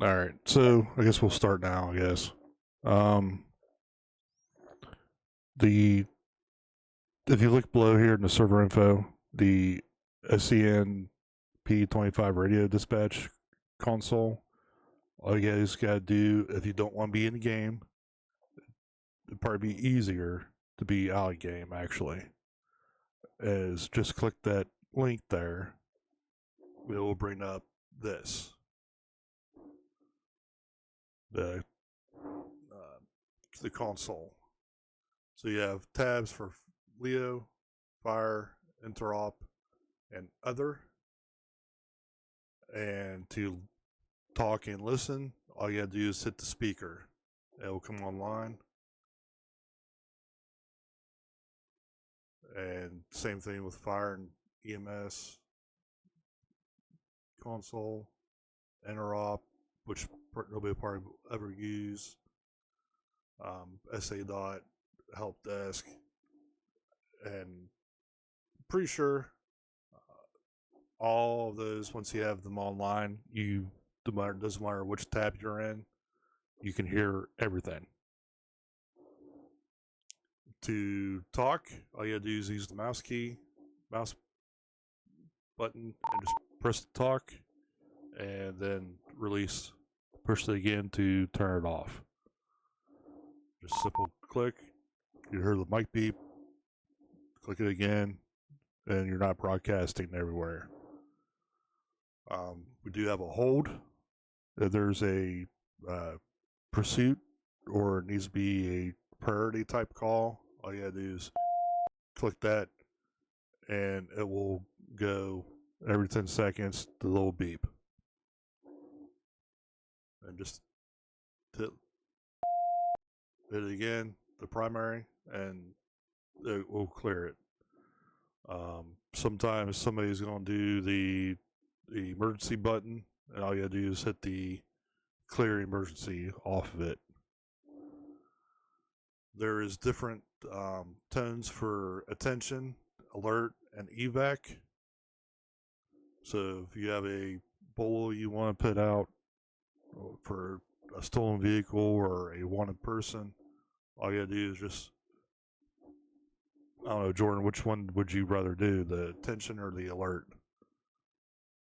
All right, so I guess we'll start now. I guess um, the if you look below here in the server info, the SCN P25 radio dispatch console. All you guys gotta do if you don't want to be in the game, it'd probably be easier to be out of game. Actually, is just click that link there. It will bring up this the the console. So you have tabs for Leo, Fire, Interop, and Other. And to talk and listen, all you gotta do is hit the speaker. It will come online. And same thing with Fire and EMS, console, Interop, which nobody probably ever use, SA dot, help desk, and pretty sure all of those, once you have them online, doesn't matter which tab you're in, you can hear everything. To talk, all you gotta do is use the mouse button, and just press the talk, and then release. Push it again to turn it off. Just simple click. You hear the mic beep. Click it again, and you're not broadcasting everywhere. We do have a hold. If there's a pursuit or it needs to be a priority type call, all you gotta do is click that, and it will go every 10 seconds, the little beep. And just hit it again, the primary, and it will clear it. Sometimes somebody's going to do the emergency button, and all you gotta do is hit the clear emergency off of it. There is different tones for attention, alert, and evac. So if you have a bolo you want to put out for a stolen vehicle or a wanted person, all you gotta do is just, I don't know, Jordan, which one would you rather do, the attention or the alert?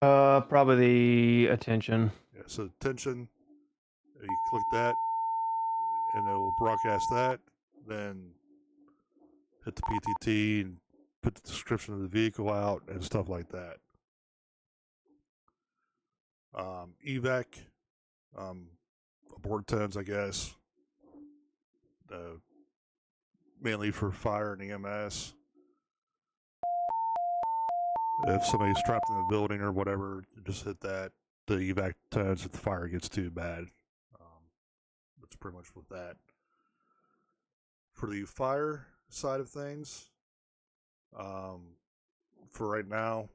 Probably the attention. Yeah, so attention, you click that, and it will broadcast that. Then hit the PTT and put the description of the vehicle out and stuff like that. Evac, abort tones, I guess, mainly for fire and EMS. If somebody's trapped in the building or whatever, just hit that. The evac tones if the fire gets too bad. That's pretty much with that. For the fire side of things, for right now,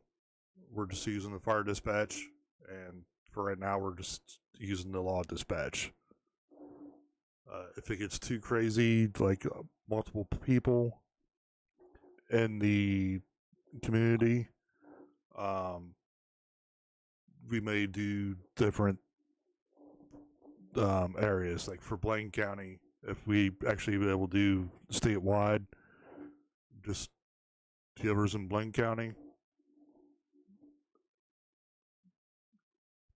we're just using the fire dispatch, and for right now, we're just using the law dispatch. If it gets too crazy, like multiple people in the community, we may do different areas. Like for Blaine County, if we actually be able to do statewide, just whoever's in Blaine County,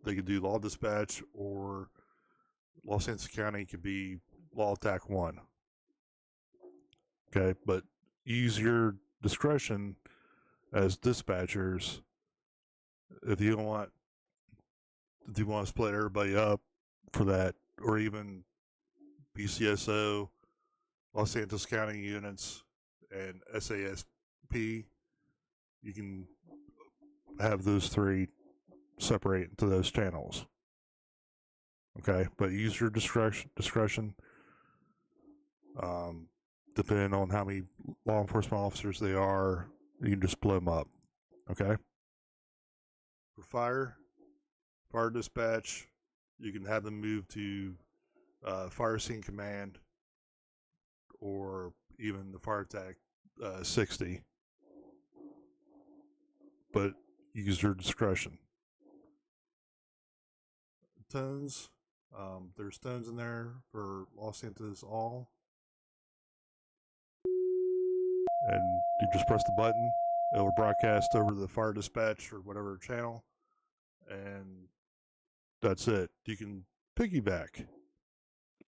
they could do law dispatch, or Los Angeles County could be law attack 1. Okay, but use your discretion as dispatchers. If you want to split everybody up for that, or even BCSO, Los Angeles County units, and SASP, you can have those three separate into those channels. Okay, but use your discretion. Depending on how many law enforcement officers they are, you can just blow them up. Okay. For fire dispatch, you can have them move to fire scene command, or even the fire attack 60. But use your discretion. tones. There's tones in there for Los Santos all. And you just press the button. It will broadcast over the fire dispatch or whatever channel. And that's it. You can piggyback.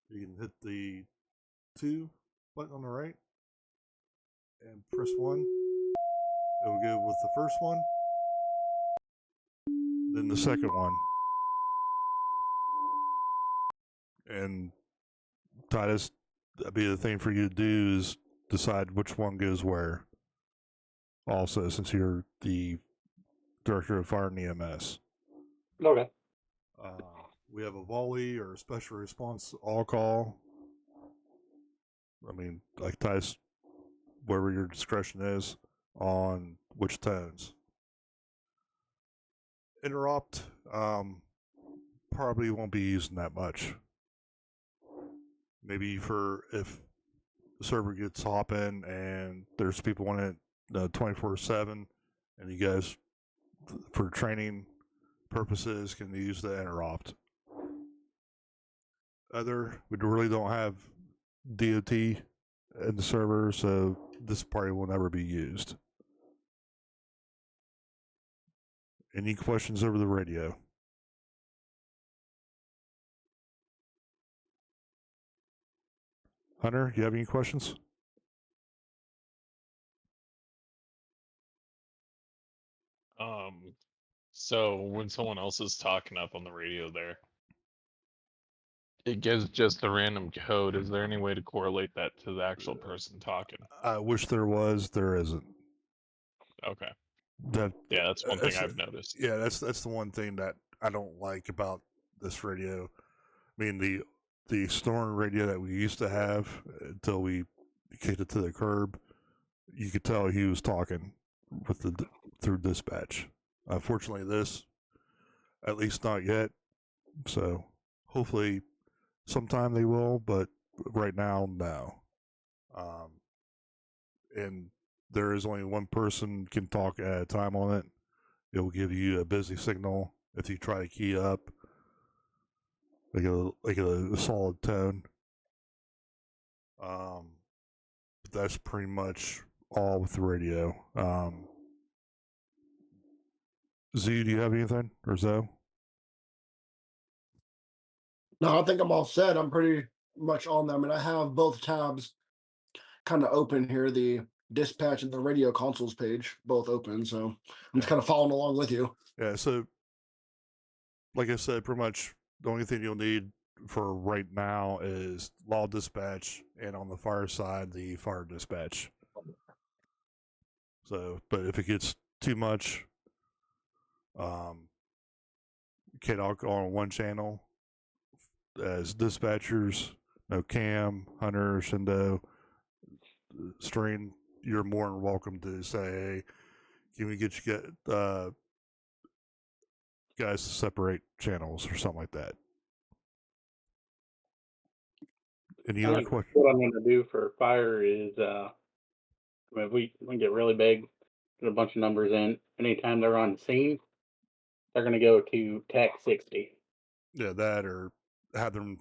You can hit the 2 button on the right and press 1. It will go with the first one, then the second one. And Titus, that'd be the thing for you to do is decide which one goes where. Also, since you're the director of fire and EMS. Okay. We have a volley or a special response all call. I mean, like Titus, wherever your discretion is on which tones. Interrupt, probably won't be using that much. Maybe for if the server gets hopping and there's people on it 24/7, and you guys, for training purposes, can use the interrupt. We really don't have DOT in the server, so this party will never be used. Any questions over the radio? Hunter, you have any questions? So when someone else is talking up on the radio there, it gives just the random code. Is there any way to correlate that to the actual person talking? I wish there was. There isn't. Okay. That Yeah, that's one thing I've noticed. Yeah, that's the one thing that I don't like about this radio. I mean, the Storm radio that we used to have until we kicked it to the curb, you could tell he was talking with through dispatch. Unfortunately, this, at least not yet. So hopefully sometime they will, but right now, no. And there is only one person can talk at a time on it. It will give you a busy signal if you try to key up, like a solid tone. But that's pretty much all with the radio. Z, do you have anything, or Zoe? No, I think I'm all set. I'm pretty much on them, and I have both tabs kind of open here, the dispatch and the radio consoles page, both open. So I'm just kind of following along with you. Yeah, so like I said, pretty much the only thing you'll need for right now is law dispatch, and on the fire side, the fire dispatch. So, but if it gets too much, talk on one channel as dispatchers, no Cam, Hunter, Shindo, Strain, you're more than welcome to say, hey, can we get you guys to separate channels or something like that. Any I other think questions? what I'm going to do for fire is, if we get really big, put a bunch of numbers in. Anytime they're on scene, they're going to go to TAC 60. Yeah, that, or have them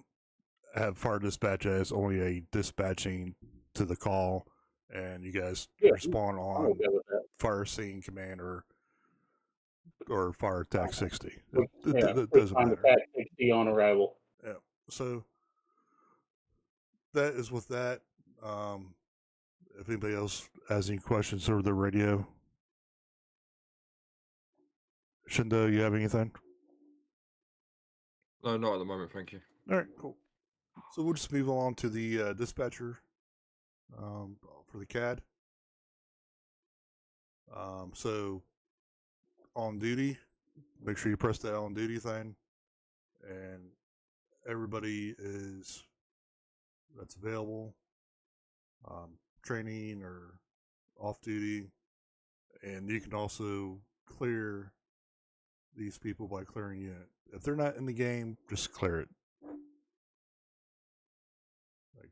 have fire dispatch as only a dispatching to the call, and you guys respond I'm on okay with that. fire scene command or fire TAC 60. It doesn't find the matter. TAC 60 on arrival. Yeah. So that is with that. If anybody else has any questions over the radio, Shindo, you have anything? No, not at the moment, thank you. All right, cool. So we'll just move on to the dispatcher for the CAD. So on duty, make sure you press that on duty thing, and everybody that's available, training or off duty, and you can also clear these people by clearing unit. If they're not in the game, just clear it. Like,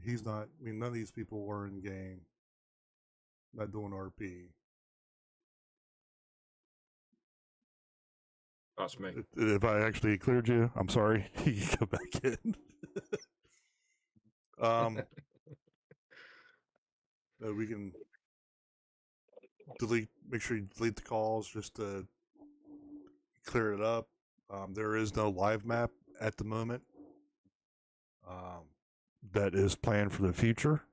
he's not. I mean, none of these people were in game. Not doing RP. That's me. If I actually cleared you, I'm sorry. You can go back in. We can delete. Make sure you delete the calls just to clear it up. There is no live map at the moment. That is planned for the future.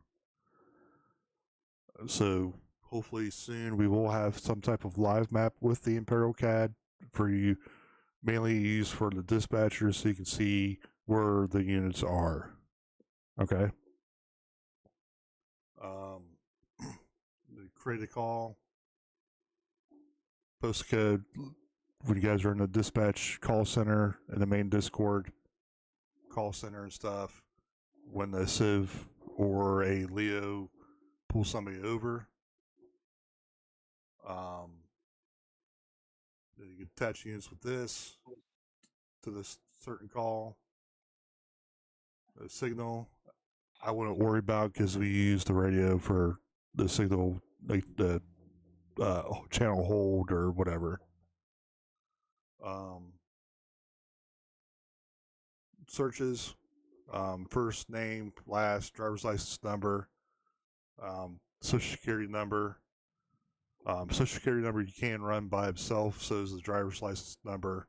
So hopefully soon we will have some type of live map with the Imperial CAD for you, mainly used for the dispatchers, so you can see where the units are. Okay. Create a call, postcode. When you guys are in the dispatch call center in the main Discord call center and stuff, when the Civ or a Leo pulls somebody over, then you can attach units with this to this certain call. The signal, I wouldn't worry about because we use the radio for the signal, like the channel hold or whatever. Searches, first name, last, driver's license number, social security number. Social security number you can run by itself, so is the driver's license number.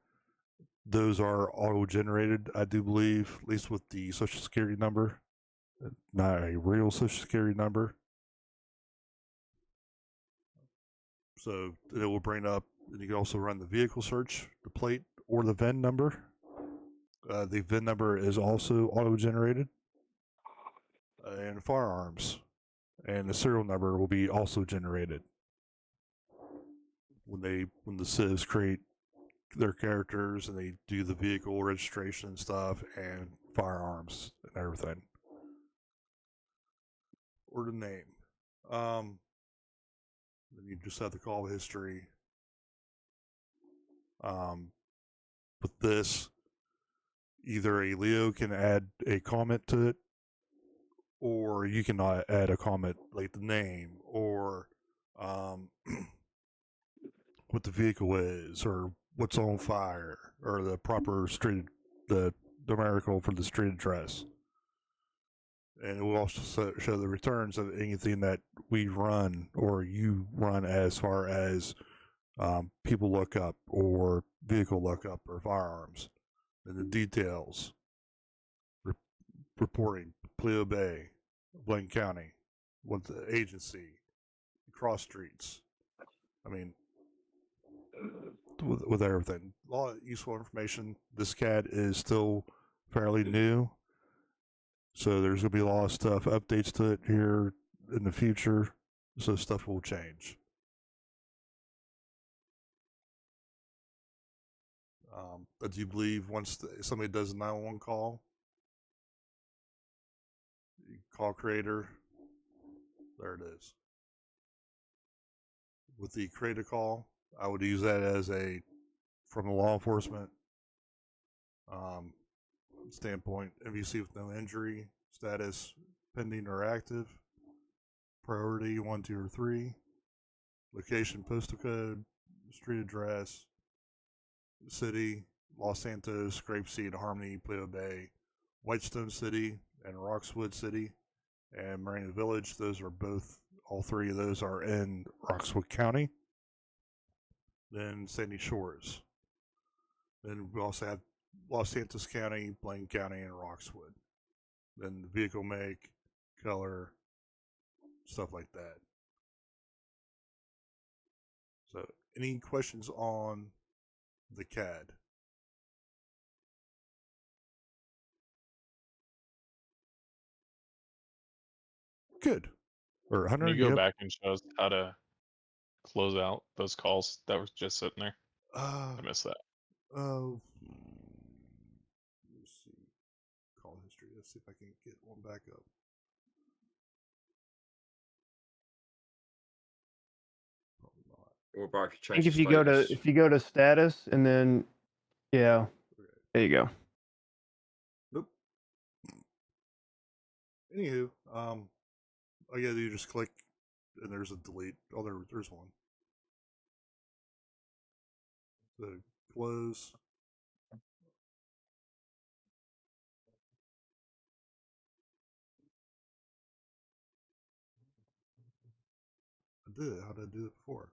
Those are auto-generated, I do believe, at least with the social security number, not a real social security number. So it will bring up, and you can also run the vehicle search, the plate, or the VIN number. The VIN number is also auto-generated. And firearms. And the serial number will be also generated. When the civs create their characters and they do the vehicle registration and stuff and firearms and everything. Or the name. Then you just have the call history. With this, either a Leo can add a comment to it, or you can add a comment like the name or what the vehicle is or what's on fire or the proper street, the numerical for the street address. And it will also show the returns of anything that we run or you run as far as people lookup or vehicle lookup or firearms. And the details, reporting, Pleo Bay, Blaine County, what the agency, cross streets. I mean, with everything. A lot of useful information. This CAD is still fairly new, so there's going to be a lot of stuff, updates to it here in the future, so stuff will change. I do believe once somebody does a 911 call, call creator, there it is. With the create a call, I would use that as from a law enforcement standpoint, MVC with no injury, status pending or active, priority 1, 2, or 3, location, postal code, street address, city, Los Santos, Grapeseed, Harmony, Pleo Bay, Whitestone City, and Roxwood City, and Marina Village. Those are all three of those are in Roxwood County. Then Sandy Shores. Then we also have Los Santos County, Blaine County, and Roxwood. Then the vehicle make, color, stuff like that. So, any questions on the CAD? Good. Or Can 100. you go Yep. back and show us how to close out those calls that were just sitting there? I missed that. Let me see. Call history. Let's see if I can get one back up. Probably not. Or back I think if you go to status and then yeah, Okay. there you go. Nope. Anywho, all you gotta do is just click, and there's a delete. Oh, there's one. So close. I did it. How did I do it before?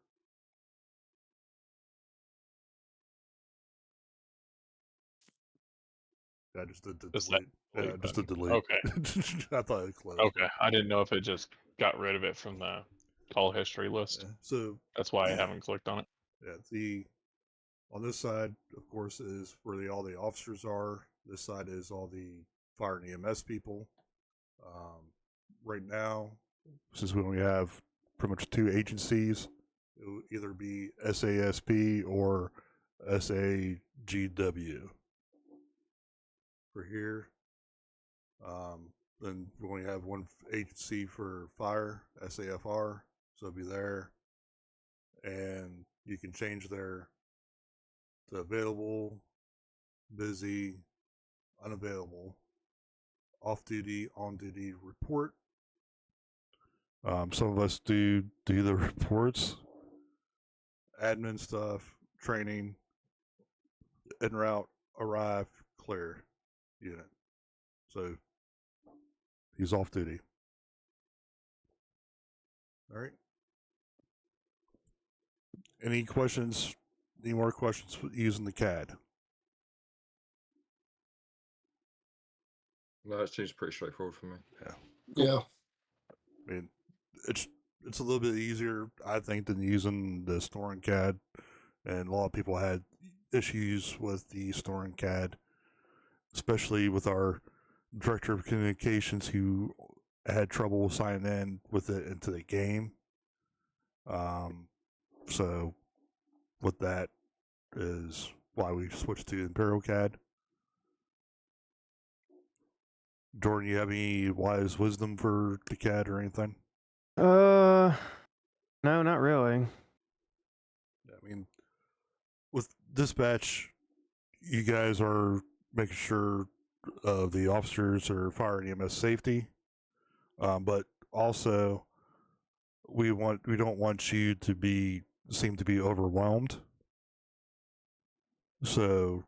Yeah, I just did the Just that delete. Yeah, delete just the button. delete. Okay. I thought it closed. Okay. I didn't know if it just got rid of it from the call history list. Yeah. So That's why I haven't clicked on it. yeah, the on this side, of course, is where all the officers are. This side is all the fire and EMS people. Right now, since we only have pretty much two agencies, it will either be SASP or SAGW. For here, then we only have one agency for fire, SAFR, so it'll be there. And you can change there to available, busy, unavailable, off duty, on duty, report. Some of us do the reports, admin stuff, training, en route, arrive, clear unit. So he's off duty. All right. Any questions? Any more questions using the CAD? No, it seems pretty straightforward for me. Yeah. I mean, it's a little bit easier, I think, than using the storing CAD, and a lot of people had issues with the storing CAD, especially with our director of communications who had trouble signing in with it into the game. So with that is why we switched to Imperial CAD. Jordan, you have any wise wisdom for the CAD or anything? No, not really. I mean, with dispatch, you guys are making sure of the officers or fire and EMS safety, but also we don't want you to seem to be overwhelmed. So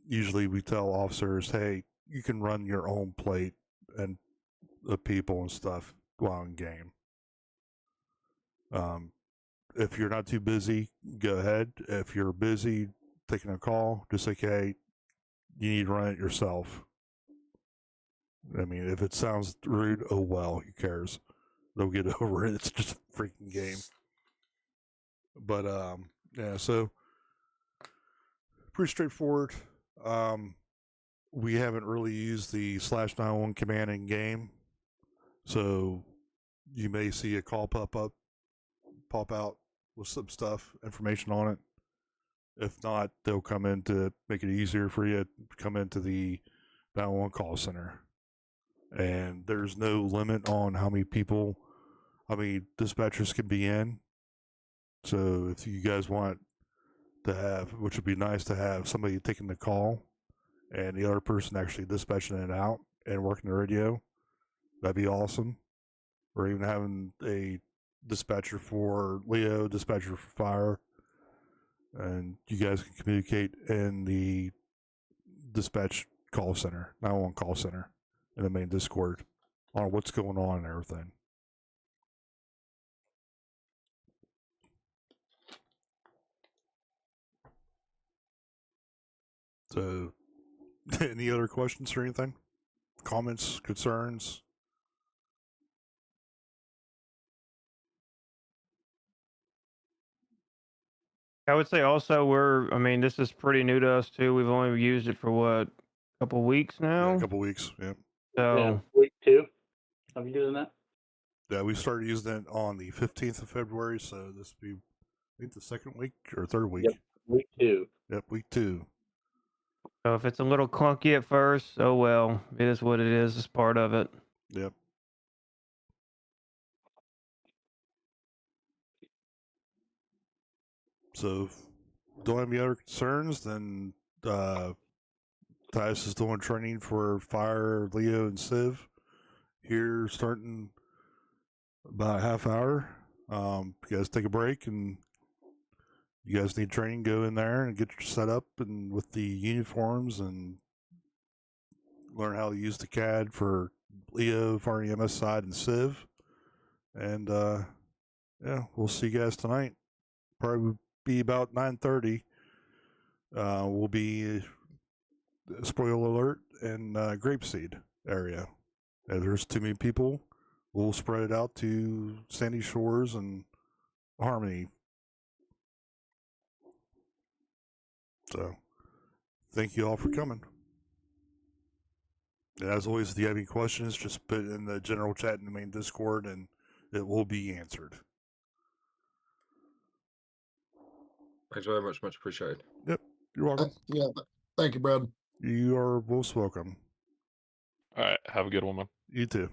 usually we tell officers, hey, you can run your own plate and the people and stuff while in game. If you're not too busy, go ahead. If you're busy taking a call, just like, hey, you need to run it yourself. I mean, if it sounds rude, oh well, who cares? They'll get over it. It's just a freaking game. But yeah, so pretty straightforward. We haven't really used the /91 command in game, so you may see a call pop out with some stuff, information on it. If not, they'll come in to make it easier for you. Come into the 911 call center, and there's no limit on how many dispatchers can be in. So if you guys want to have, which would be nice to have somebody taking the call and the other person actually dispatching it out and working the radio, that'd be awesome. Or even having a dispatcher for Leo, dispatcher for fire, and you guys can communicate in the dispatch call center, 911 call center, in the main Discord on what's going on and everything. So, any other questions or anything? Comments, concerns? I would say also this is pretty new to us too. We've only used it for what, a couple weeks Yeah, now. a couple weeks. Yeah. So Yeah, week 2. Have you using that? Yeah, we started using it on the 15th of February, so this will be, I think, the second week or third week. Yep. Week 2. Yep, week 2. So if it's a little clunky at first, oh well, it is what it is. It's part of it. Yep. So, if don't have any other concerns, then Tyus is doing training for Fire, Leo, and Civ here starting about a half hour. You guys take a break and you guys need training, go in there and get your set up and with the uniforms and learn how to use the CAD for Leo, for EMS side, and Civ. And yeah, we'll see you guys tonight. Probably be about 9:30. We'll be spoiler alert in Grapeseed area. If there's too many people, we'll spread it out to Sandy Shores and Harmony. So, thank you all for coming. And as always, if you have any questions, just put it in the general chat in the main Discord and it will be answered. Thanks very much. Much appreciated. Yep, you're welcome. Yeah. Thank you, Brad. You are most welcome. All right. Have a good one, man. You too.